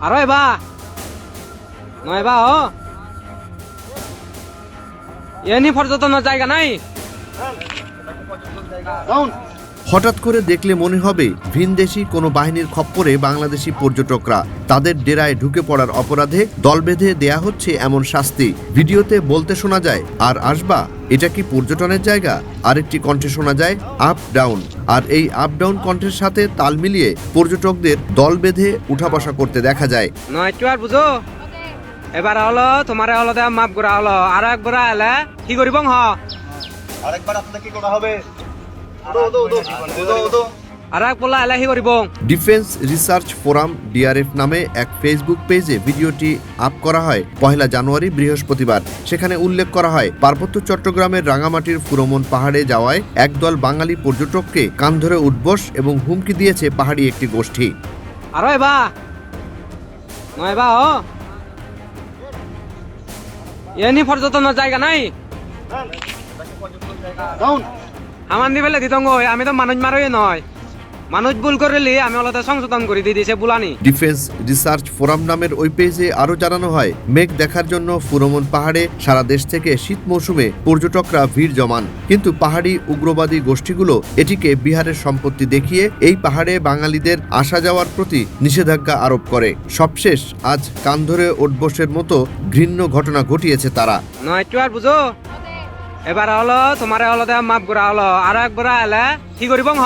আরো এবা নয় বা ও এনি পর্যটনের জায়গা নাই। হঠাৎ করে দেখলে মনে হবে ভিনদেশি কোনো বাহিনীর খপ্পরে বাংলাদেশি পর্যটকরা। তাদের ডেরায় ঢুকে পড়ার অপরাধে দল বেঁধে দেয়া হচ্ছে এমন শাস্তি। ভিডিওতে বলতে শোনা যায়, আর আসবা, এটা কি পর্যটনের জায়গা? আরেকটি কণ্ঠে শোনা যায় আপ ডাউন। আর এই আপ ডাউন কণ্ঠের সাথে তাল মিলিয়ে পর্যটকদের দল বেঁধে উঠা বসা করতে দেখা যায়। নয় একটু আর বুঝো এবার হলো তোমার হলো দেয়া মাপ করা হলো, আর একবার এলে কি করিব হ আরেকবার আপনাকে কি করা হবে? আর এক বললা এলে কি করিব। ডিফেন্স রিসার্চ ফোরাম ডিআরএফ নামে এক ফেসবুক পেজে ভিডিওটি আপ করা হয় 1 জানুয়ারি বৃহস্পতিবার। সেখানে উল্লেখ করা হয়, পার্বত্য চট্টগ্রামের রাঙামাটির ফুরমন পাহাড়ে যাওয়ায় একদল বাঙালি পর্যটককে কান ধরে উঠবস এবং হুমকি দিয়েছে পাহাড়ি একটি গোষ্ঠী। আরো এবা নয় বা ও এনি পর্যটনের জায়গা নাই। আমার নিবেলে দিতঙ্গ আমি তো মানুষ মারই নয়, মানুষ ভুল করলি আমি ওলাতে সংশোধন করে দিয়ে দিয়েছে বুলানি। ডিফেন্স রিসার্চ ফোরাম নামের ওই পেজে আরো জানানো হয়, মেঘ দেখার জন্য ফুরমন পাহাড়ে সারা দেশ থেকে শীত মৌসুমে পর্যটকরা ভিড় জমান, কিন্তু পাহাড়ি উগ্রবাদী গোষ্ঠীগুলো এটিকে বিহারের সম্পত্তি দেখিয়ে এই পাহাড়ে বাঙালিদের আসা যাওয়ার প্রতি নিষেধাজ্ঞা আরোপ করে। সবশেষ আজ কান ধরে উঠবসের মতো ঘৃণ্য ঘটনা ঘটিয়েছে তারা। নয় একটু আর বুঝো এবার হলো তোমার হলো দেয়া মাপ করা হলো, আর একবার এলে কি করিব হ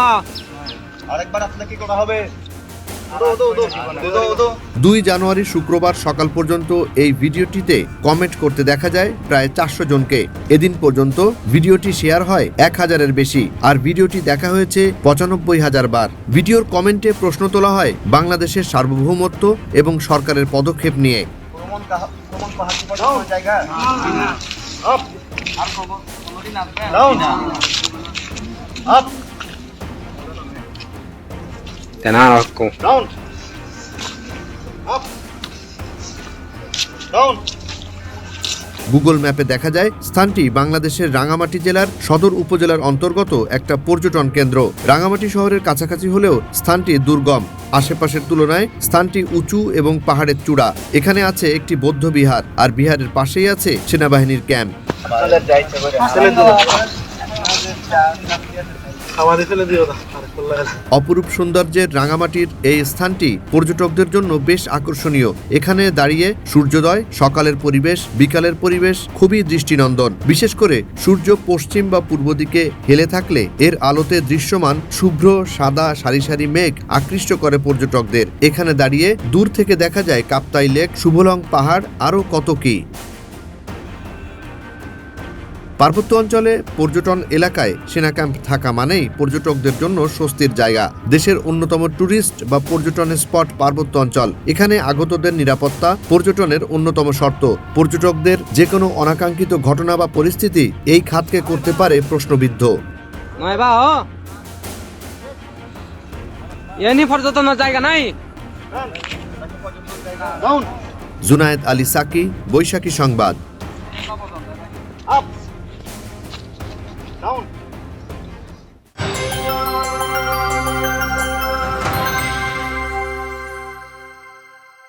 আরেকবার আপনাকে কি করা হবে? 2 জানুয়ারি শুক্রবার সকাল পর্যন্ত এই ভিডিওটিতে কমেন্ট করতে দেখা যায় প্রায় 400 জনকে। এদিন পর্যন্ত ভিডিওটি শেয়ার হয় 1000-এর বেশি, আর ভিডিওটি দেখা হয়েছে 95,000 বার। ভিডিওর কমেন্টে প্রশ্ন তোলা হয় বাংলাদেশের সার্বভৌমত্ব এবং সরকারের পদক্ষেপ নিয়ে। ভ্রমণ পাহাড় কি পর্যটনের জায়গা? Up down up down up down. Google ম্যাপে দেখা যায় স্থানটি বাংলাদেশের রাঙামাটি জেলার সদর উপজেলার অন্তর্গত একটা পর্যটন কেন্দ্র। রাঙামাটি শহরের কাছাকাছি হলেও স্থানটি দুর্গম। আশেপাশের তুলনায় স্থানটি উঁচু এবং পাহাড়ের চূড়া। এখানে আছে একটি বৌদ্ধ বিহার, আর বিহারের পাশেই আছে সেনাবাহিনীর ক্যাম্প। অপরূপ সৌন্দর্যের রাঙামাটির এই স্থানটি পর্যটকদের জন্য বেশ আকর্ষণীয়। এখানে দাঁড়িয়ে সূর্যোদয়, সকালের পরিবেশ, বিকালের পরিবেশ খুবই দৃষ্টিনন্দন। বিশেষ করে সূর্য পশ্চিম বা পূর্ব দিকে হেলে থাকলে এর আলোতে দৃশ্যমান শুভ্র সাদা সারি সারি মেঘ আকৃষ্ট করে পর্যটকদের। এখানে দাঁড়িয়ে দূর থেকে দেখা যায় কাপ্তাই লেক, শুভলং পাহাড়, আরও কত কি। পার্বত্য অঞ্চলে পর্যটন এলাকায় সেনা ক্যাম্প থাকা মানেই পর্যটকদের জন্য স্বস্তির জায়গা। দেশের অন্যতম ট্যুরিস্ট বা পর্যটনের স্পট পার্বত্য অঞ্চল। এখানে আগতদের নিরাপত্তা পর্যটনের অন্যতম শর্ত। পর্যটকদের যে কোনো অনাকাঙ্ক্ষিত ঘটনা বা পরিস্থিতি এই খাতকে করতে পারে প্রশ্নবিদ্ধ। নয় বা ও এনি পর্যটনের জায়গা নাই। জুনায়েদ আলী সাকি, বৈশাখী সংবাদ। Up down